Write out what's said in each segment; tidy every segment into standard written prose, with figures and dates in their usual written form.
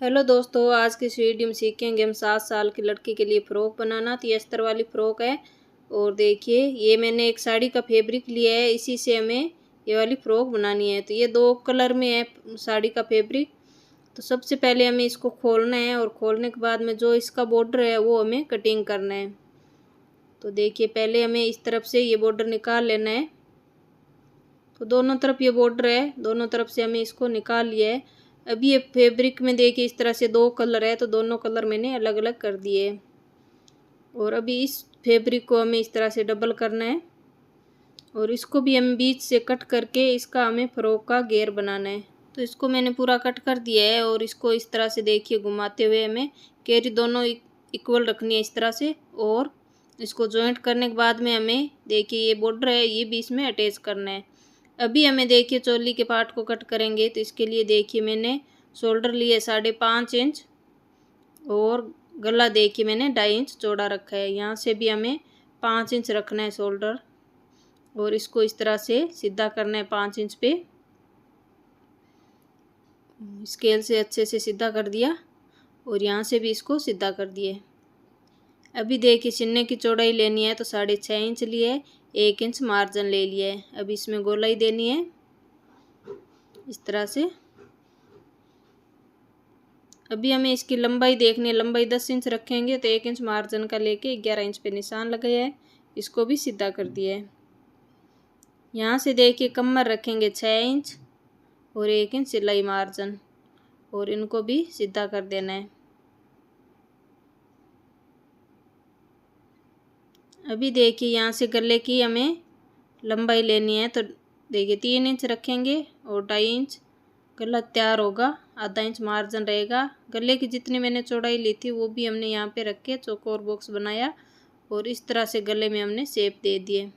Hello दोस्तों, आज की इस वीडियो में सीखेंगे हम 7 साल की लड़की के लिए फ़्रॉक बनाना। तो ये अस्तर वाली फ़्रॉक है। और देखिए, ये मैंने एक साड़ी का फैब्रिक लिया है, इसी से हमें ये वाली फ़्रॉक बनानी है। तो ये 2 कलर में है साड़ी का फैब्रिक। तो सबसे पहले हमें इसको खोलना है और खोलने के बाद में जो इसका बॉर्डर है वो हमें कटिंग करना है। तो देखिए, पहले हमें इस तरफ से ये बॉर्डर निकाल लेना है। तो दोनों तरफ ये बॉर्डर है, दोनों तरफ से हमें इसको निकाल लिया है। अभी ये फैब्रिक में देखिए इस तरह से 2 कलर है, तो दोनों कलर मैंने अलग अलग कर दिए। और अभी इस फैब्रिक को हमें इस तरह से डबल करना है और इसको भी हम बीच से कट करके इसका हमें फ्रॉक का घेर बनाना है। तो इसको मैंने पूरा कट कर दिया है और इसको इस तरह से देखिए घुमाते हुए हमें घेरी दोनों इक्वल रखनी है इस तरह से। और इसको जॉइंट करने के बाद में हमें देखिए ये बॉर्डर है, ये भी इसमें अटैच करना है। अभी हमें देखिए चोली के पार्ट को कट करेंगे। तो इसके लिए देखिए मैंने शोल्डर लिए 5.5 इंच और गला देखिए मैंने 2.5 इंच चौड़ा रखा है। यहाँ से भी हमें 5 इंच रखना है शोल्डर और इसको इस तरह से सीधा करना है 5 इंच पे। स्केल से अच्छे से सीधा कर दिया और यहाँ से भी इसको सीधा कर दिए। अभी देखिए सीने की चौड़ाई लेनी है, तो 6.5 इंच लिए, 1 इंच मार्जिन ले लिया है। अब इसमें गोलाई देनी है इस तरह से। अभी हमें इसकी लंबाई देखनी है, लंबाई 10 इंच रखेंगे तो 1 इंच मार्जिन का लेके 11 इंच पे निशान लगाया है। इसको भी सीधा कर दिया है। यहाँ से देखिए कमर रखेंगे 6 इंच और 1 इंच सिलाई मार्जिन और इनको भी सीधा कर देना है। अभी देखिए यहाँ से गले की हमें लंबाई लेनी है, तो देखिए 3 इंच रखेंगे और 2.5 इंच गला तैयार होगा। आधा इंच मार्जिन रहेगा। गले की जितनी मैंने चौड़ाई ली थी वो भी हमने यहाँ पे रख के चौकोर बॉक्स बनाया और इस तरह से गले में हमने शेप दे दिए।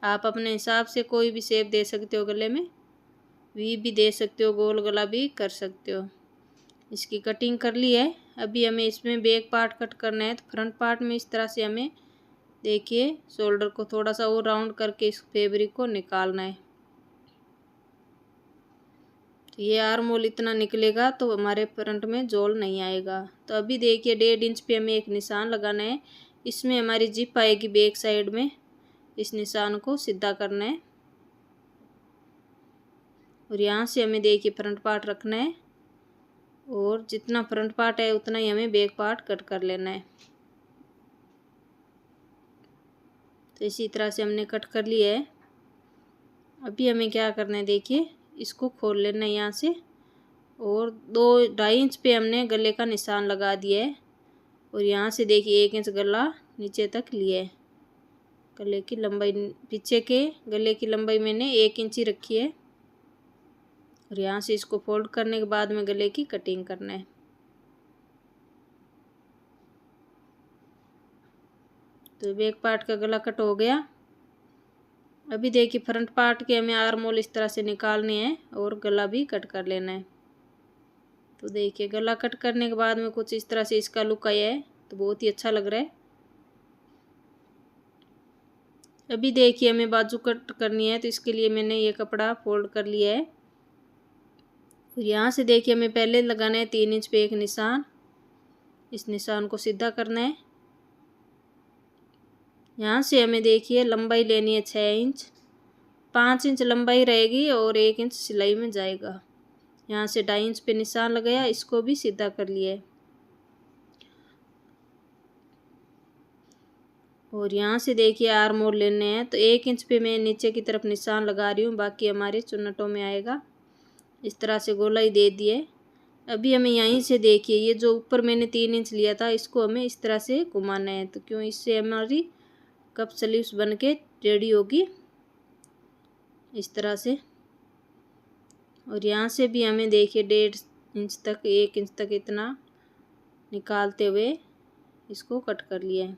आप अपने हिसाब से कोई भी शेप दे सकते हो, गले में वी भी दे सकते हो, गोल गला भी कर सकते हो। इसकी कटिंग कर ली है। अभी हमें इसमें बैक पार्ट कट करना है। तो फ्रंट पार्ट में इस तरह से हमें देखिए शोल्डर को थोड़ा सा और राउंड करके इस फैब्रिक को निकालना है। तो ये आर्म होल इतना निकलेगा तो हमारे फ्रंट में जोल नहीं आएगा। तो अभी देखिए 1.5 इंच पे हमें एक निशान लगाना है। इसमें हमारी जिप आएगी बैक साइड में, इस निशान को सीधा करना है और यहाँ से हमें देखिए फ्रंट पार्ट रखना है और जितना फ्रंट पार्ट है उतना ही हमें बैक पार्ट कट कर लेना है। तो इसी तरह से हमने कट कर लिया है। अभी हमें क्या करना है, देखिए इसको खोल लेना है यहाँ से और 2-2.5 इंच पे हमने गले का निशान लगा दिया है और यहाँ से देखिए 1 इंच गला नीचे तक लिया है। गले की लंबाई, पीछे के गले की लंबाई मैंने 1 इंच ही रखी है और यहाँ से इसको फोल्ड करने के बाद में गले की कटिंग करना है। तो बैक पार्ट का गला कट हो गया। अभी देखिए फ्रंट पार्ट के हमें आर्म होल इस तरह से निकालने हैं और गला भी कट कर लेना है। तो देखिए गला कट करने के बाद में कुछ इस तरह से इसका लुक आया है, तो बहुत ही अच्छा लग रहा है। अभी देखिए हमें बाजू कट करनी है, तो इसके लिए मैंने ये कपड़ा फोल्ड कर लिया है और यहाँ से देखिए हमें पहले लगाना है 3 इंच पे एक निशान। इस निशान को सीधा करना है। यहाँ से हमें देखिए लंबाई लेनी है 6 इंच, 5 इंच लंबाई रहेगी और 1 इंच सिलाई में जाएगा। यहाँ से 2.5 इंच पे निशान लगाया, इसको भी सीधा कर लिया है और यहाँ से देखिए आर्म होल लेने हैं। तो 1 इंच पे मैं नीचे की तरफ निशान लगा रही हूँ, बाकी हमारे चुन्नटों में आएगा। इस तरह से गोलाई दे दिए। अभी हमें यहीं से देखिए ये जो ऊपर मैंने 3 इंच लिया था इसको हमें इस तरह से घुमाना है, तो क्यों इससे हमारी कप स्लीव्स बन के रेडी होगी इस तरह से। और यहाँ से भी हमें देखिए 1.5 इंच तक, 1 इंच तक इतना निकालते हुए इसको कट कर लिया है।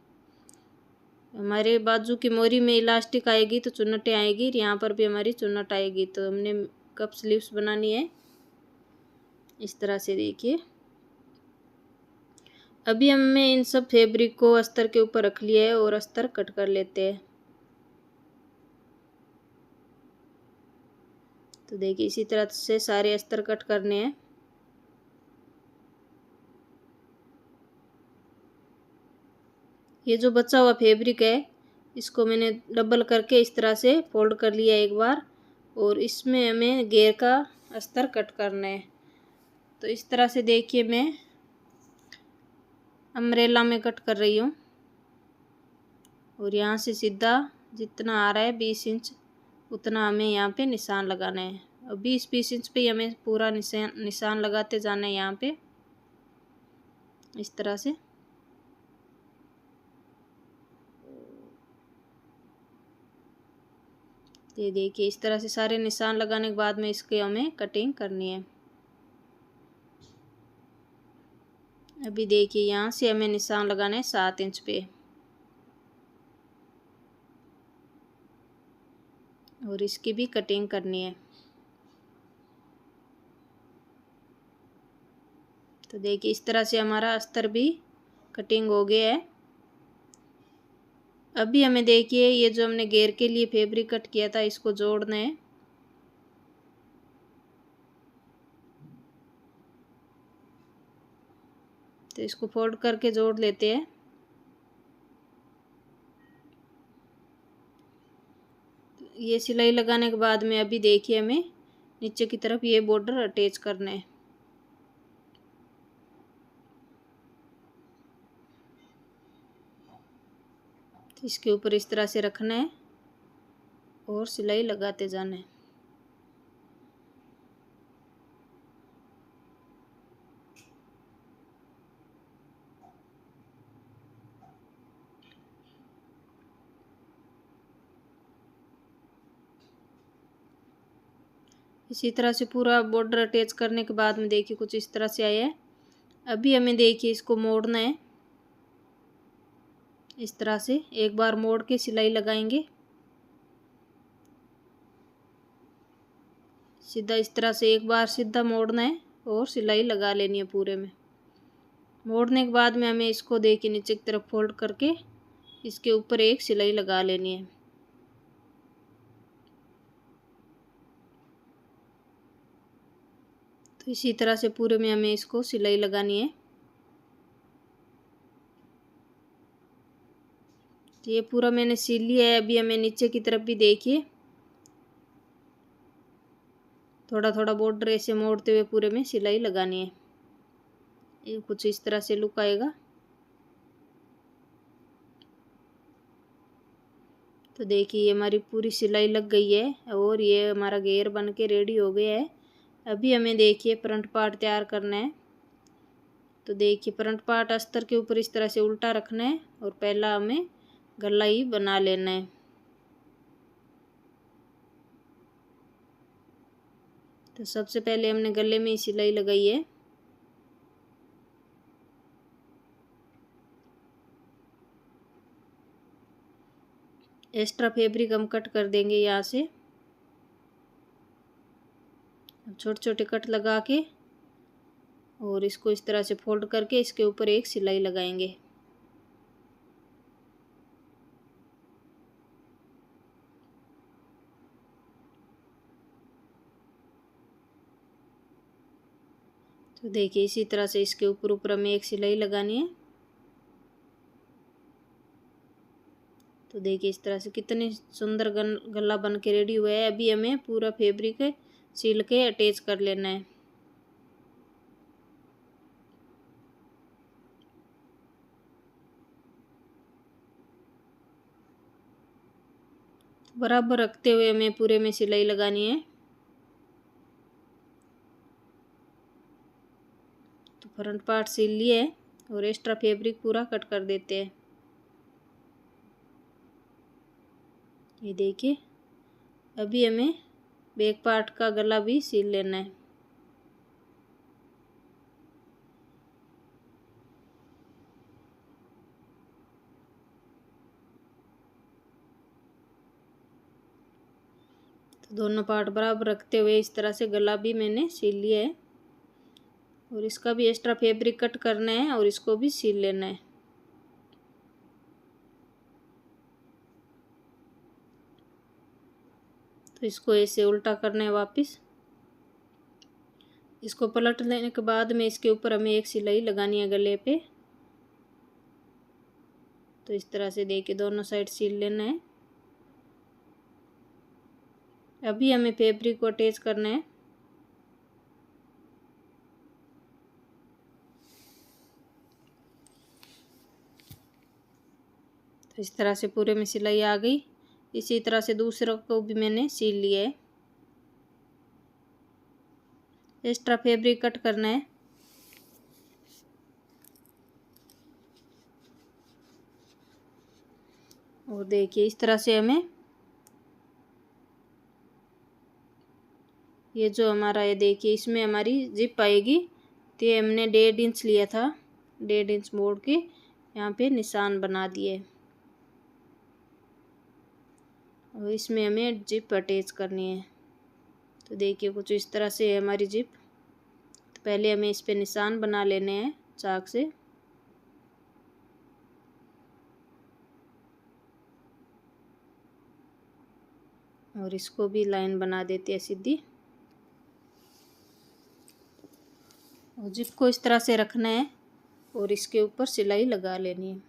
हमारे बाजू की मोरी में इलास्टिक आएगी तो चुन्नटें आएगी, यहाँ पर भी हमारी चुन्नट आएगी। तो हमने कप स्लीव्स बनानी है इस तरह से देखिए। अभी हमें इन सब फैब्रिक को अस्तर के ऊपर रख लिया है और अस्तर कट कर लेते हैं। तो देखिए इसी तरह से सारे अस्तर कट करने हैं। ये जो बचा हुआ फैब्रिक है इसको मैंने डबल करके इस तरह से फोल्ड कर लिया एक बार, और इसमें हमें घेर का अस्तर कट करना है। तो इस तरह से देखिए मैं अम्ब्रेला में कट कर रही हूँ, और यहाँ से सीधा जितना आ रहा है 20 इंच उतना हमें यहाँ पे निशान लगाना है। और 20 इंच पे ही हमें पूरा निशान लगाते जाना है यहाँ पे इस तरह से। ये देखिए इस तरह से सारे निशान लगाने के बाद में इसके हमें कटिंग करनी है। अभी देखिए यहाँ से हमें निशान लगाना है 7 इंच पे, और इसकी भी कटिंग करनी है। तो देखिए इस तरह से हमारा अस्तर भी कटिंग हो गया है। अभी हमें देखिए ये जो हमने घेर के लिए फैब्रिक कट किया था इसको जोड़ना है। तो इसको फोल्ड करके जोड़ लेते हैं। ये सिलाई लगाने के बाद में अभी देखिए हमें नीचे की तरफ ये बॉर्डर अटैच करना है। तो इसके ऊपर इस तरह से रखना है और सिलाई लगाते जाना है। इसी तरह से पूरा बॉर्डर अटैच करने के बाद में देखिए कुछ इस तरह से आया है। अभी हमें देखिए इसको मोड़ना है। इस तरह से एक बार मोड़ के सिलाई लगाएंगे। सीधा इस तरह से एक बार सीधा मोड़ना है और सिलाई लगा लेनी है पूरे में। मोड़ने के बाद में हमें इसको देखिए नीचे की तरफ फोल्ड करके इसके ऊपर एक सिलाई लगा लेनी है। तो इसी तरह से पूरे में हमें इसको सिलाई लगानी है। तो ये पूरा मैंने सिल लिया है। अभी हमें नीचे की तरफ भी देखिए थोड़ा थोड़ा बॉर्डर ऐसे मोड़ते हुए पूरे में सिलाई लगानी है। ये कुछ इस तरह से लुक आएगा। तो देखिए ये हमारी पूरी सिलाई लग गई है और ये हमारा घेर बन के रेडी हो गया है। अभी हमें देखिए फ्रंट पार्ट तैयार करना है। तो देखिए फ्रंट पार्ट अस्तर के ऊपर इस तरह से उल्टा रखना है और पहला हमें गला ही बना लेना है। तो सबसे पहले हमने गले में ही सिलाई लगाई है। एक्स्ट्रा फैब्रिक हम कट कर देंगे यहाँ से। छोटे छोटे कट लगा के और इसको इस तरह से फोल्ड करके इसके ऊपर एक सिलाई लगाएंगे। तो देखिए इसी तरह से इसके ऊपर ऊपर हमें एक सिलाई लगानी है। तो देखिए इस तरह से कितनी सुंदर गला बन के रेडी हुआ है। अभी हमें पूरा फैब्रिक सिल के अटैच कर लेना है। बराबर रखते हुए हमें पूरे में सिलाई लगानी है। तो फ्रंट पार्ट सिल लिए है और एक्स्ट्रा फैब्रिक पूरा कट कर देते हैं। ये देखिए अभी हमें बैक पार्ट का गला भी सिल लेना है। तो दोनों पार्ट बराबर रखते हुए इस तरह से गला भी मैंने सिल लिया है और इसका भी एक्स्ट्रा फैब्रिक कट करना है और इसको भी सिल लेना है। तो इसको ऐसे उल्टा करना है वापस। इसको पलट लेने के बाद में इसके ऊपर हमें एक सिलाई लगानी है गले पे। तो इस तरह से देखिए दोनों साइड सील लेना है। अभी हमें फैब्रिक को अटैच करना है। तो इस तरह से पूरे में सिलाई आ गई। इसी तरह से दूसरा को भी मैंने सील लिया है। एक्स्ट्रा फैब्रिक कट करना है। और देखिए इस तरह से हमें ये जो हमारा है, देखिए इसमें हमारी जिप आएगी। तो ये हमने 1.5 इंच लिया था, 1.5 इंच मोड़ के यहाँ पे निशान बना दिए। और इसमें हमें जिप अटैच करनी है। तो देखिए कुछ इस तरह से है हमारी जिप। तो पहले हमें इस पे निशान बना लेने हैं चाक से। और इसको भी लाइन बना देते हैं सीधी। और जिप को इस तरह से रखना है और इसके ऊपर सिलाई लगा लेनी है।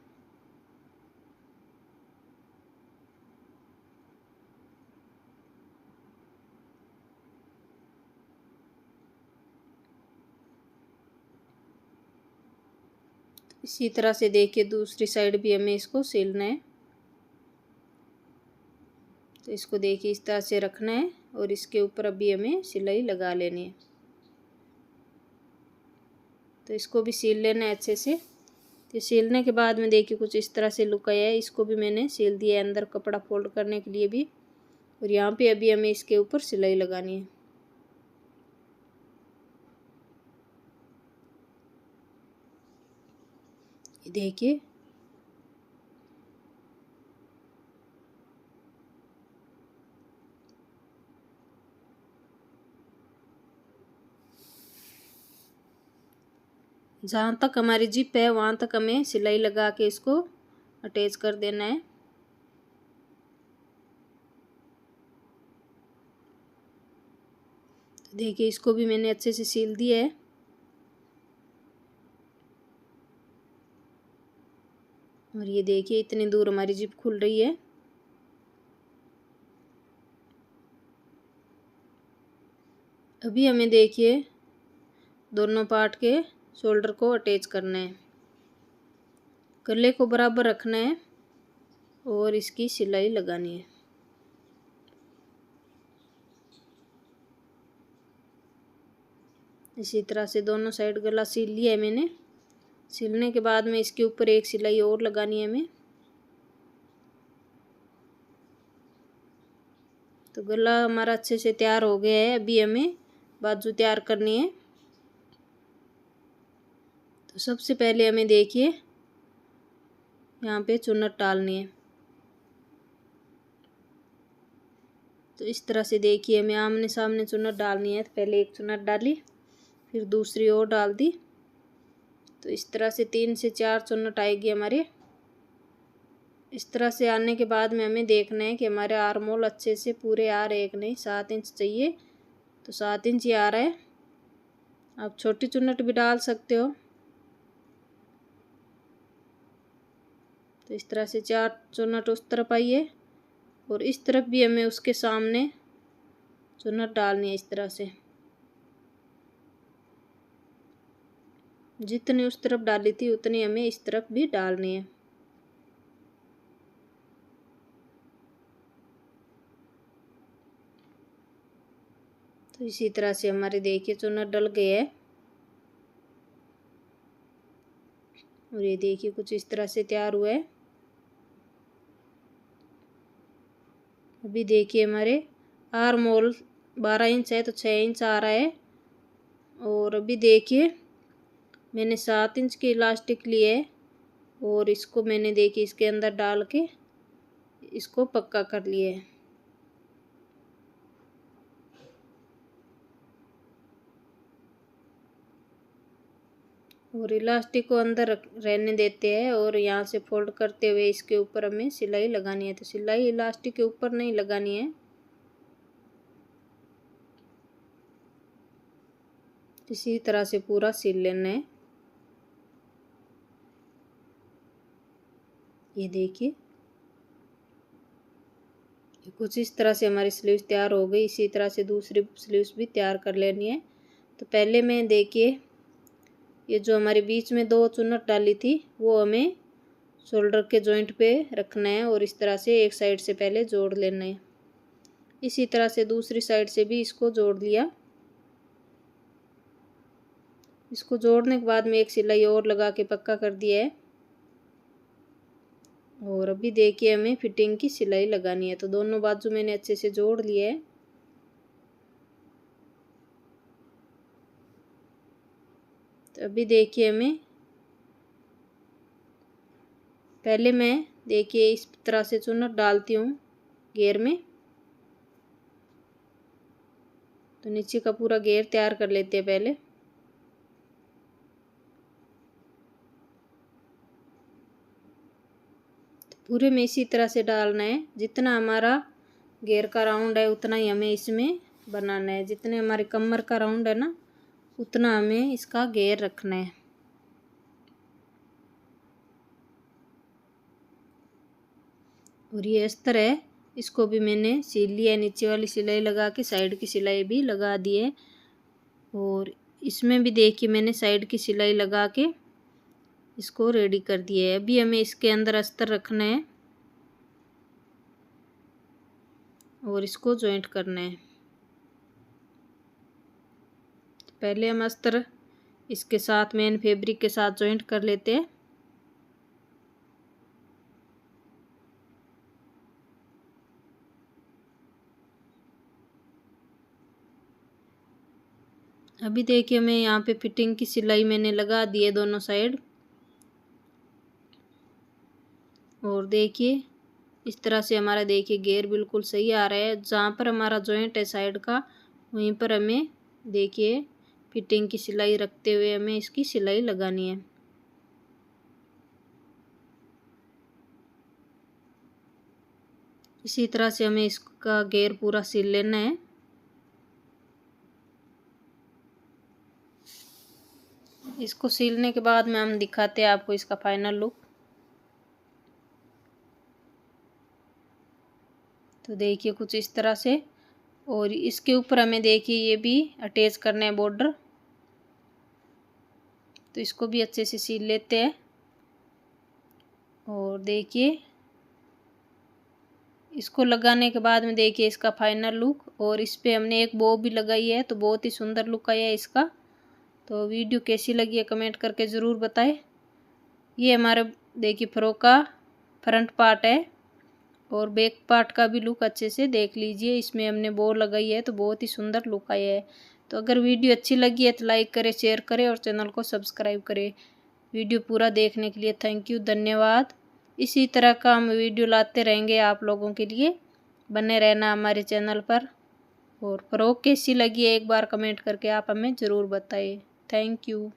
इसी तरह से देखिए दूसरी साइड भी हमें इसको सिलना है। तो इसको देखिए इस तरह से रखना है और इसके ऊपर अभी हमें सिलाई लगा लेनी है। तो इसको भी सील लेना है अच्छे से। तो सीलने के बाद में देखिए कुछ इस तरह से लुक आया है। इसको भी मैंने सील दिया है अंदर कपड़ा फोल्ड करने के लिए भी। और यहाँ पे अभी हमें इसके ऊपर सिलाई लगानी है। देखिए जहाँ तक हमारी जिप है वहाँ तक हमें सिलाई लगा के इसको अटैच कर देना है। तो देखिए इसको भी मैंने अच्छे से सील दिया है। और ये देखिए इतनी दूर हमारी जिप खुल रही है। अभी हमें देखिए दोनों पार्ट के शोल्डर को अटैच करना है। गले को बराबर रखना है और इसकी सिलाई लगानी है। इसी तरह से दोनों साइड गला सील लिया है मैंने। सिलने के बाद में इसके ऊपर एक सिलाई और लगानी है हमें। तो गला हमारा अच्छे से तैयार हो गया है। अभी हमें बाजू तैयार करनी है। तो सबसे पहले हमें देखिए यहाँ पे चुन्नट डालनी है। तो इस तरह से देखिए हमें आमने सामने चुन्नट डालनी है। तो पहले एक चुन्नट डाली, फिर दूसरी और डाल दी। तो इस तरह से 3 से 4 चुन्नट आएगी हमारे। इस तरह से आने के बाद में हमें देखना है कि हमारे आर्म होल अच्छे से पूरे आ रहे हैं कि नहीं। 7 इंच चाहिए, तो 7 इंच ही आ रहा है। आप छोटी चुन्नट भी डाल सकते हो। तो इस तरह से 4 चुन्नट उस तरफ आई है और इस तरफ भी हमें उसके सामने चुन्नट डालनी है। इस तरह से जितनी उस तरफ डाली थी उतनी हमें इस तरफ भी डालनी है। तो इसी तरह से हमारे देखिए चुन्नट डल गए है। और ये देखिए कुछ इस तरह से तैयार हुआ है। अभी देखिए हमारे आर्म होल 12 इंच है तो 6 इंच आ रहा है। और अभी देखिए मैंने 7 इंच की इलास्टिक लिए है और इसको मैंने देखिए इसके अंदर डाल के इसको पक्का कर लिया है। और इलास्टिक को अंदर रहने देते हैं और यहाँ से फोल्ड करते हुए इसके ऊपर हमें सिलाई लगानी है। तो सिलाई इलास्टिक के ऊपर नहीं लगानी है। इसी तरह से पूरा सिल लेना है। ये देखिए कुछ इस तरह से हमारी स्लीव्स तैयार हो गई। इसी तरह से दूसरी स्लीव्स भी तैयार कर लेनी है। तो पहले मैं देखिए ये जो हमारे बीच में 2 चुन्नट डाली थी वो हमें शोल्डर के जॉइंट पे रखना है और इस तरह से एक साइड से पहले जोड़ लेना है। इसी तरह से दूसरी साइड से भी इसको जोड़ लिया। इसको जोड़ने के बाद में एक सिलाई और लगा के पक्का कर दिया है। और अभी देखिए हमें फिटिंग की सिलाई लगानी है। तो दोनों बाजू मैंने अच्छे से जोड़ लिए है। तो अभी देखिए हमें पहले मैं देखिए इस तरह से चुन्नट डालती हूँ घेर में। तो नीचे का पूरा घेर तैयार कर लेते हैं पहले। तो पूरे में इसी तरह से डालना है। जितना हमारा घेर का राउंड है उतना ही हमें इसमें बनाना है। जितने हमारे कमर का राउंड है ना उतना हमें इसका घेर रखना है। और ये अस्तर है इसको भी मैंने सिल लिया है। नीचे वाली सिलाई लगा के साइड की सिलाई भी लगा दी है। और इसमें भी देखिए मैंने साइड की सिलाई लगा के इसको रेडी कर दिया है। अभी हमें इसके अंदर अस्तर रखना है और इसको जॉइंट करना है। पहले हम अस्तर इसके साथ मेन फैब्रिक के साथ जॉइंट कर लेते हैं। अभी देखिए मैं यहाँ पे फिटिंग की सिलाई मैंने लगा दी है दोनों साइड। और देखिए इस तरह से हमारा देखिए घेर बिल्कुल सही आ रहा है। जहाँ पर हमारा जॉइंट है साइड का वहीं पर हमें देखिए फिटिंग की सिलाई रखते हुए हमें इसकी सिलाई लगानी है। इसी तरह से हमें इसका घेर पूरा सिल लेना है। इसको सिलने के बाद में हम दिखाते हैं आपको इसका फाइनल लुक। तो देखिए कुछ इस तरह से। और इसके ऊपर हमें देखिए ये भी अटैच करना है बॉर्डर। तो इसको भी अच्छे से सिल लेते हैं। और देखिए इसको लगाने के बाद में देखिए इसका फाइनल लुक। और इस पे हमने एक बो भी लगाई है। तो बहुत ही सुंदर लुक आया है इसका। तो वीडियो कैसी लगी है कमेंट करके ज़रूर बताएं। ये हमारे देखिए फ्रॉक का फ्रंट पार्ट है। और बैक पार्ट का भी लुक अच्छे से देख लीजिए। इसमें हमने बो लगाई है तो बहुत ही सुंदर लुक आया है। तो अगर वीडियो अच्छी लगी है तो लाइक करें, शेयर करें और चैनल को सब्सक्राइब करें। वीडियो पूरा देखने के लिए थैंक यू, धन्यवाद। इसी तरह का हम वीडियो लाते रहेंगे आप लोगों के लिए। बने रहना हमारे चैनल पर। और फ्रॉक कैसी लगी है एक बार कमेंट करके आप हमें ज़रूर बताइए। Thank you.